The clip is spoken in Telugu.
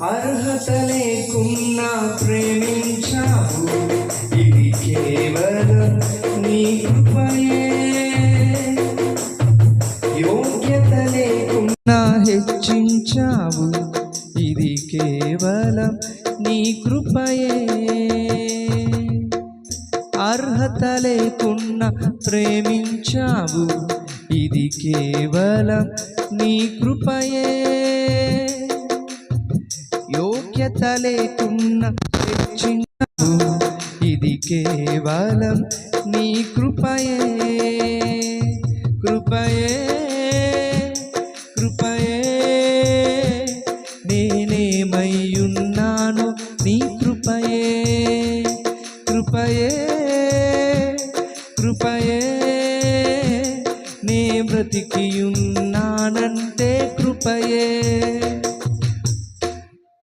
అర్హత లేకున్నా ప్రేమించావు, ఇది కేవలం నీ కృపయే. యోగ్యత లేకున్నా హెచ్చించావు, ఇది కేవలం నీ కృపయే. అర్హత లేకున్నా ప్రేమించావు, ఇది కేవలం నీ కృపయే. యోగ్యత లేకున్నా హెచ్చించావు, ఇది కేవలం నీ కృపయే. కృపయే కృపయే నేనేమయ్యున్నాను నీ కృపయే. కృపయే కృపయే నే బ్రతికియున్నానంటే కృపయే.